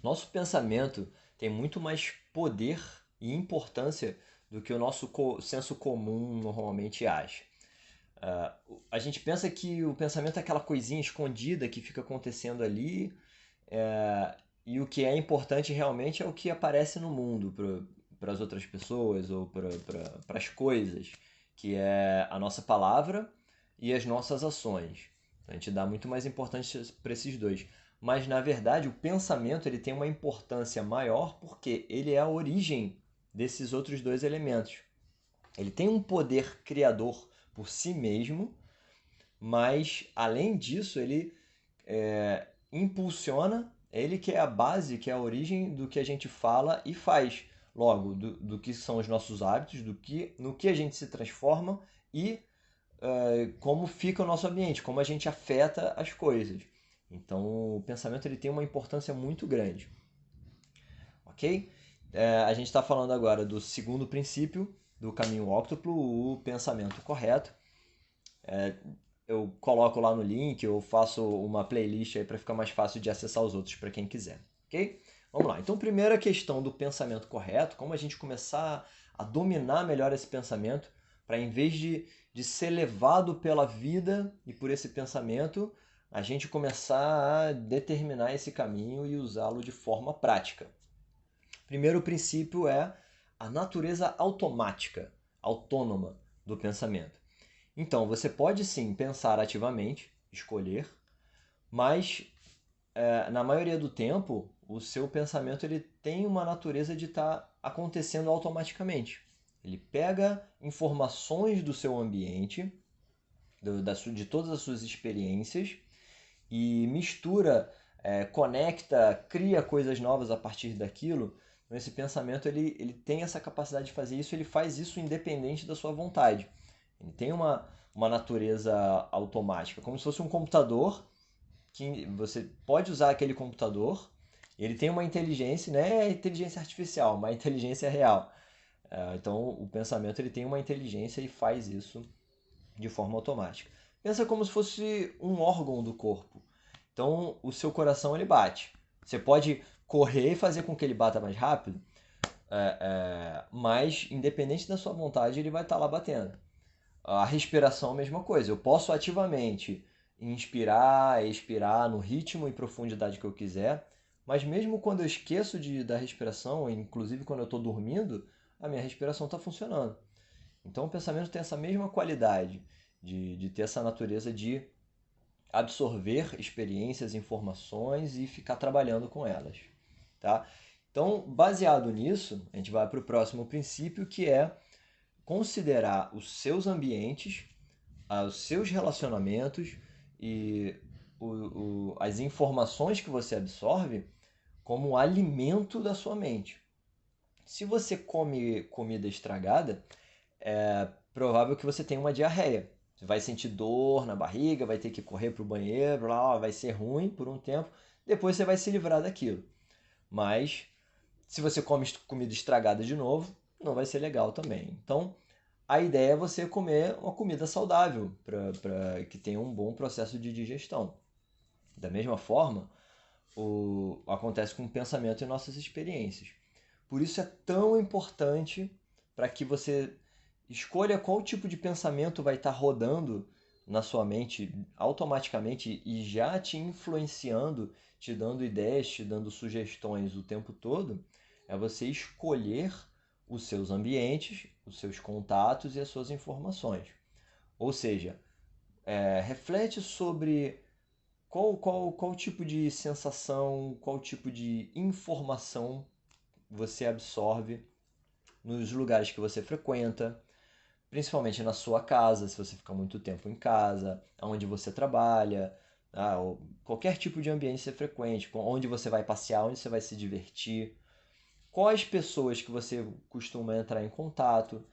Nosso pensamento tem muito mais poder e importância do que o nosso senso comum normalmente acha. A gente pensa que o pensamento é aquela coisinha escondida que fica acontecendo ali, e o que é importante realmente é o que aparece no mundo para as outras pessoas ou para as coisas, que é a nossa palavra e as nossas ações. A gente dá muito mais importância para esses dois. Mas na verdade, o pensamento ele tem uma importância maior porque ele é a origem desses outros dois elementos. Ele tem um poder criador por si mesmo, mas além disso, ele impulsiona, ele que é a base, que é a origem do que a gente fala e faz. Logo, do que são os nossos hábitos, no que a gente se transforma e como fica o nosso ambiente, como a gente afeta as coisas. Então, o pensamento ele tem uma importância muito grande, ok? A gente está falando agora do segundo princípio do caminho óctuplo, o pensamento correto. Eu coloco lá no link, eu faço uma playlist aí para ficar mais fácil de acessar os outros para quem quiser, ok? Vamos lá. Então, primeira questão do pensamento correto, como a gente começar a dominar melhor esse pensamento, para em vez de ser levado pela vida e por esse pensamento, a gente começar a determinar esse caminho e usá-lo de forma prática. Primeiro princípio é a natureza automática, autônoma do pensamento. Então, você pode sim pensar ativamente, escolher, mas na maioria do tempo, o seu pensamento ele tem uma natureza de estar acontecendo automaticamente. Ele pega informações do seu ambiente, de todas as suas experiências, e mistura, conecta, cria coisas novas a partir daquilo. Então, esse pensamento ele tem essa capacidade de fazer isso, ele faz isso independente da sua vontade. Ele tem uma natureza automática, como se fosse um computador que você pode usar aquele computador. Ele tem uma inteligência, não é inteligência artificial, uma inteligência real. Então, o pensamento ele tem uma inteligência e faz isso de forma automática. Pensa como se fosse um órgão do corpo. Então, o seu coração ele bate. Você pode correr e fazer com que ele bata mais rápido, mas independente da sua vontade, ele vai estar lá batendo. A respiração, a mesma coisa. Eu posso ativamente inspirar, expirar no ritmo e profundidade que eu quiser, mas mesmo quando eu esqueço da respiração, inclusive quando eu estou dormindo, a minha respiração está funcionando. Então o pensamento tem essa mesma qualidade de ter essa natureza de absorver experiências, informações e ficar trabalhando com elas. Tá? Então, baseado nisso, a gente vai para o próximo princípio, que é considerar os seus ambientes, os seus relacionamentos e as informações que você absorve como alimento da sua mente. Se você come comida estragada, é provável que você tenha uma diarreia. Você vai sentir dor na barriga, vai ter que correr para o banheiro, lá, vai ser ruim por um tempo. Depois você vai se livrar daquilo. Mas se você come comida estragada de novo, não vai ser legal também. Então, a ideia é você comer uma comida saudável para que tenha um bom processo de digestão. Da mesma forma, acontece com o pensamento e nossas experiências. Por isso é tão importante para que você escolha qual tipo de pensamento vai estar rodando na sua mente automaticamente e já te influenciando, te dando ideias, te dando sugestões o tempo todo, é você escolher os seus ambientes, os seus contatos e as suas informações. Ou seja, reflete sobre qual tipo de sensação, qual tipo de informação você absorve nos lugares que você frequenta, principalmente na sua casa, se você ficar muito tempo em casa, onde você trabalha, ou qualquer tipo de ambiente que você frequente, onde você vai passear, onde você vai se divertir, quais pessoas que você costuma entrar em contato,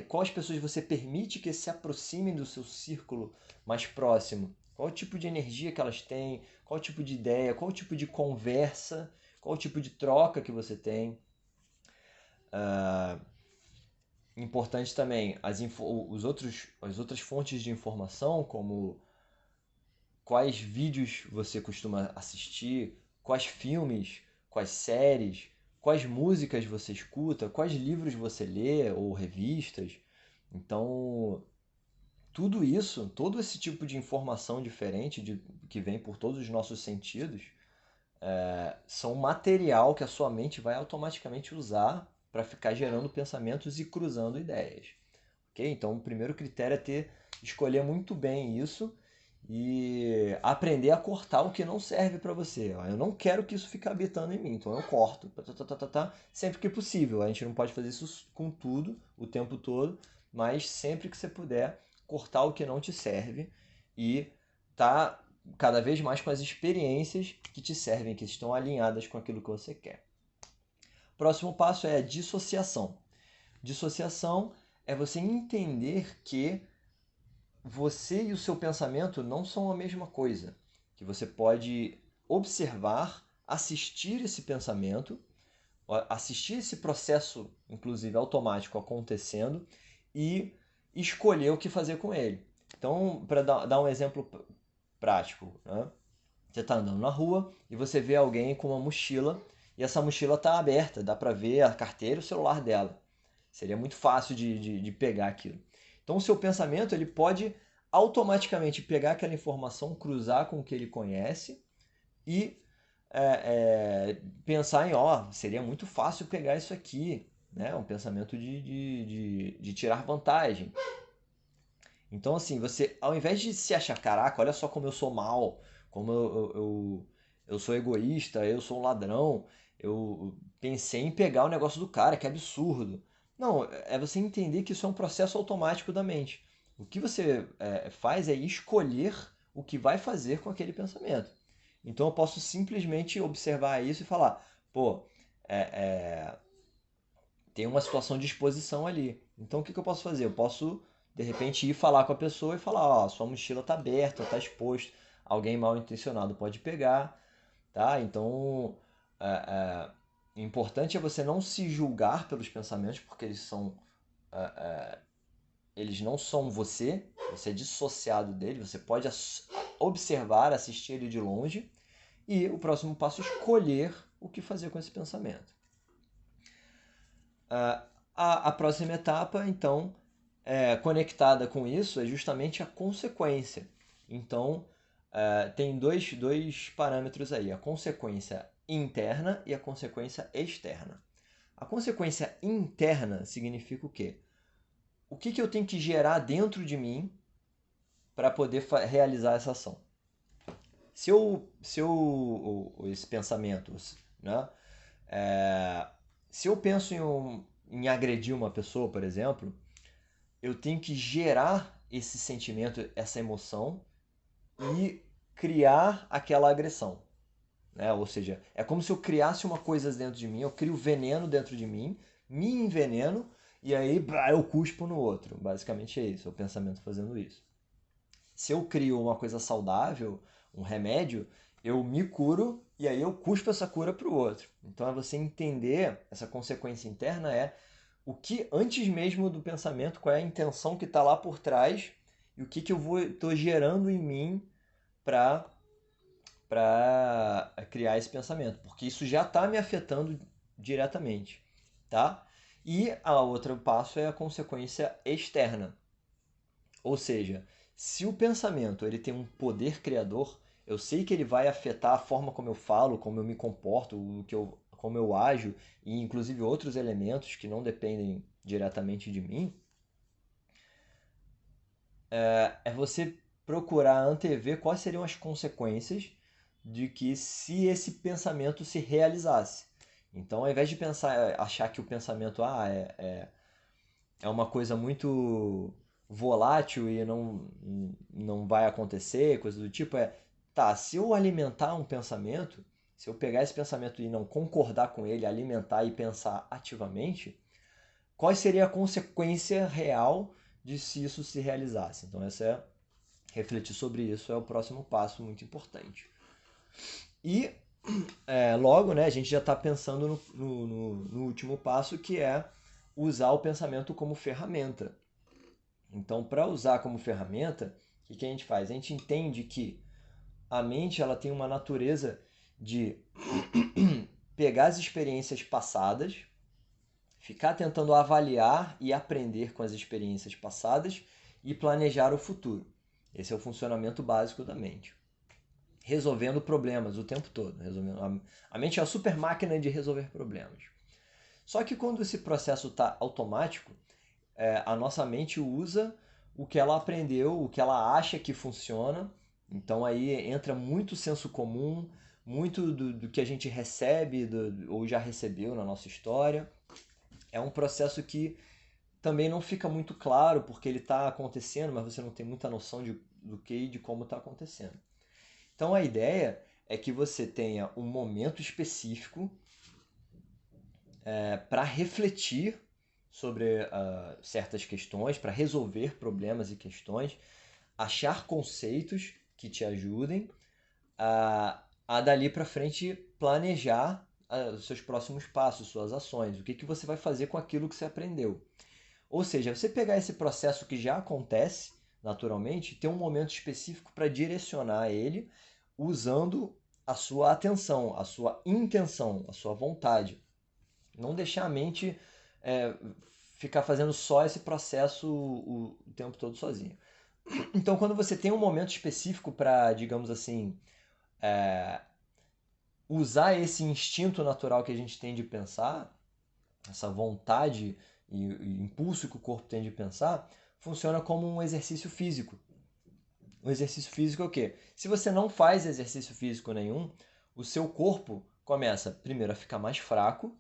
quais pessoas você permite que se aproximem do seu círculo mais próximo, qual tipo de energia que elas têm, qual tipo de ideia, qual tipo de conversa, qual tipo de troca que você tem. Importante também as outras fontes de informação, como quais vídeos você costuma assistir, quais filmes, quais séries, quais músicas você escuta, quais livros você lê ou revistas. Então, tudo isso, todo esse tipo de informação diferente que vem por todos os nossos sentidos, são material que a sua mente vai automaticamente usar para ficar gerando pensamentos e cruzando ideias. Ok? Então, o primeiro critério é escolher muito bem isso e aprender a cortar o que não serve para você. Eu não quero que isso fique habitando em mim, então eu corto, sempre que possível. A gente não pode fazer isso com tudo, o tempo todo, mas sempre que você puder, cortar o que não te serve e tá cada vez mais com as experiências que te servem, que estão alinhadas com aquilo que você quer. Próximo passo é a dissociação. Dissociação é você entender que você e o seu pensamento não são a mesma coisa. Que você pode observar, assistir esse pensamento, assistir esse processo, inclusive automático, acontecendo e escolher o que fazer com ele. Então, para dar um exemplo prático, né? Você está andando na rua e você vê alguém com uma mochila e essa mochila está aberta, dá para ver a carteira e o celular dela. Seria muito fácil de pegar aquilo. Então, o seu pensamento ele pode automaticamente pegar aquela informação, cruzar com o que ele conhece e pensar em, seria muito fácil pegar isso aqui, né? Um pensamento de tirar vantagem. Então, assim, você, ao invés de se achar, caraca, olha só como eu sou mal, como eu sou egoísta, eu sou um ladrão, eu pensei em pegar o negócio do cara, que absurdo. Não, é você entender que isso é um processo automático da mente. O que você faz é escolher o que vai fazer com aquele pensamento. Então eu posso simplesmente observar isso e falar, pô, é, é, tem uma situação de exposição ali. Então o que eu posso fazer? Eu posso, de repente, ir falar com a pessoa e falar, ó, sua mochila está aberta, está exposto, alguém mal intencionado pode pegar, tá? Então, o importante é você não se julgar pelos pensamentos, porque eles não são você, você é dissociado dele, você pode observar, assistir ele de longe, e o próximo passo é escolher o que fazer com esse pensamento. A próxima etapa, então, conectada com isso, é justamente a consequência. Então, tem dois parâmetros aí, a consequência interna e a consequência externa. A consequência interna significa o quê? O que eu tenho que gerar dentro de mim para poder realizar essa ação? Esse pensamento, né? Se eu penso em agredir uma pessoa, por exemplo, eu tenho que gerar esse sentimento, essa emoção e criar aquela agressão. Né? Ou seja, é como se eu criasse uma coisa dentro de mim, eu crio veneno dentro de mim, me enveneno e aí eu cuspo no outro. Basicamente é isso, é o pensamento fazendo isso. Se eu crio uma coisa saudável, um remédio, eu me curo e aí eu cuspo essa cura para o outro. Então é você entender, essa consequência interna é o que, antes mesmo do pensamento, qual é a intenção que está lá por trás e o que eu estou gerando em mim para criar esse pensamento, porque isso já está me afetando diretamente, tá? E a outro passo é a consequência externa. Ou seja, se o pensamento ele tem um poder criador, eu sei que ele vai afetar a forma como eu falo, como eu me comporto, como eu ajo, e inclusive outros elementos que não dependem diretamente de mim, é você procurar antever quais seriam as consequências de que se esse pensamento se realizasse. Então, ao invés de achar que o pensamento é uma coisa muito volátil e não vai acontecer, coisa do tipo, tá, se eu alimentar um pensamento, se eu pegar esse pensamento e não concordar com ele, alimentar e pensar ativamente, qual seria a consequência real de se isso se realizasse? Então, refletir sobre isso é o próximo passo muito importante. E logo, né, a gente já está pensando no último passo, que é usar o pensamento como ferramenta. Então, para usar como ferramenta, o que a gente faz? A gente entende que a mente ela tem uma natureza de pegar as experiências passadas, ficar tentando avaliar e aprender com as experiências passadas e planejar o futuro. Esse é o funcionamento básico da mente. Resolvendo problemas o tempo todo. A mente é a super máquina de resolver problemas. Só que quando esse processo está automático, a nossa mente usa o que ela aprendeu, o que ela acha que funciona. Então aí entra muito senso comum, muito do que a gente recebe ou já recebeu na nossa história. É um processo que também não fica muito claro porque ele está acontecendo, mas você não tem muita noção do que e de como está acontecendo. Então a ideia é que você tenha um momento específico para refletir sobre certas questões, para resolver problemas e questões, achar conceitos que te ajudem a dali para frente planejar os seus próximos passos, suas ações, o que você vai fazer com aquilo que você aprendeu. Ou seja, você pegar esse processo que já acontece naturalmente, ter um momento específico para direcionar ele usando a sua atenção, a sua intenção, a sua vontade. Não deixar a mente ficar fazendo só esse processo o tempo todo sozinho. Então, quando você tem um momento específico para, digamos assim, usar esse instinto natural que a gente tem de pensar, essa vontade e impulso que o corpo tem de pensar, funciona como um exercício físico. O exercício físico é o quê? Se você não faz exercício físico nenhum, o seu corpo começa, primeiro, a ficar mais fraco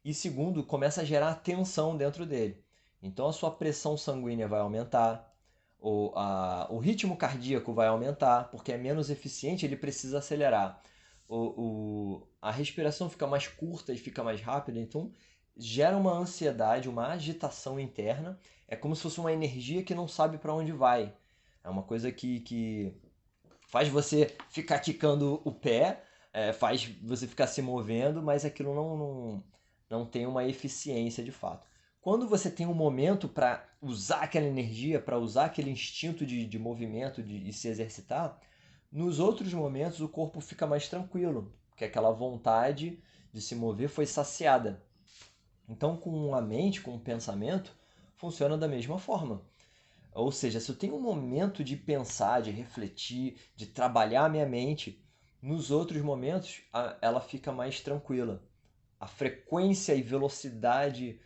e, segundo, começa a gerar tensão dentro dele. Então, a sua pressão sanguínea vai aumentar, o ritmo cardíaco vai aumentar, porque é menos eficiente, ele precisa acelerar. A respiração fica mais curta e fica mais rápida, então gera uma ansiedade, uma agitação interna. É como se fosse uma energia que não sabe para onde vai. É uma coisa que faz você ficar quicando o pé, faz você ficar se movendo, mas aquilo não tem uma eficiência de fato. Quando você tem um momento para usar aquela energia, para usar aquele instinto de movimento e se exercitar, nos outros momentos o corpo fica mais tranquilo, porque aquela vontade de se mover foi saciada. Então, com a mente, com o pensamento, funciona da mesma forma. Ou seja, se eu tenho um momento de pensar, de refletir, de trabalhar a minha mente, nos outros momentos ela fica mais tranquila. A frequência e velocidade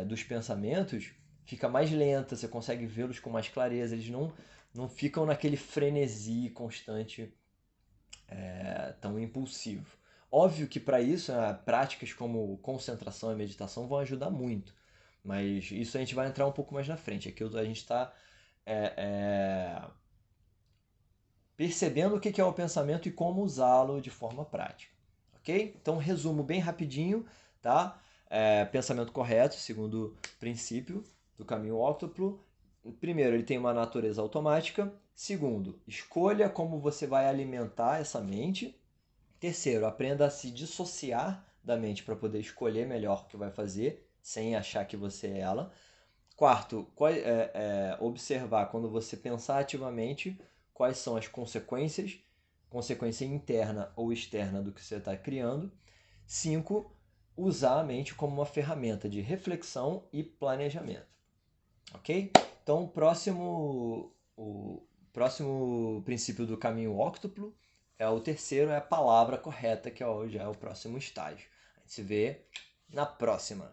dos pensamentos fica mais lenta, você consegue vê-los com mais clareza, eles não ficam naquele frenesi constante tão impulsivo. Óbvio que para isso, práticas como concentração e meditação vão ajudar muito, mas isso a gente vai entrar um pouco mais na frente. Aqui a gente está percebendo o que é o pensamento e como usá-lo de forma prática. Ok? Então, resumo bem rapidinho, tá? Pensamento correto, segundo princípio do caminho óctuplo. Primeiro, ele tem uma natureza automática. Segundo, escolha como você vai alimentar essa mente. Terceiro, aprenda a se dissociar da mente para poder escolher melhor o que vai fazer, sem achar que você é ela. Quarto, observar quando você pensar ativamente quais são as consequências, consequência interna ou externa do que você está criando. 5. Usar a mente como uma ferramenta de reflexão e planejamento. Ok? Então, o próximo princípio do caminho óctuplo o terceiro, é a palavra correta, que já é o próximo estágio. A gente se vê na próxima.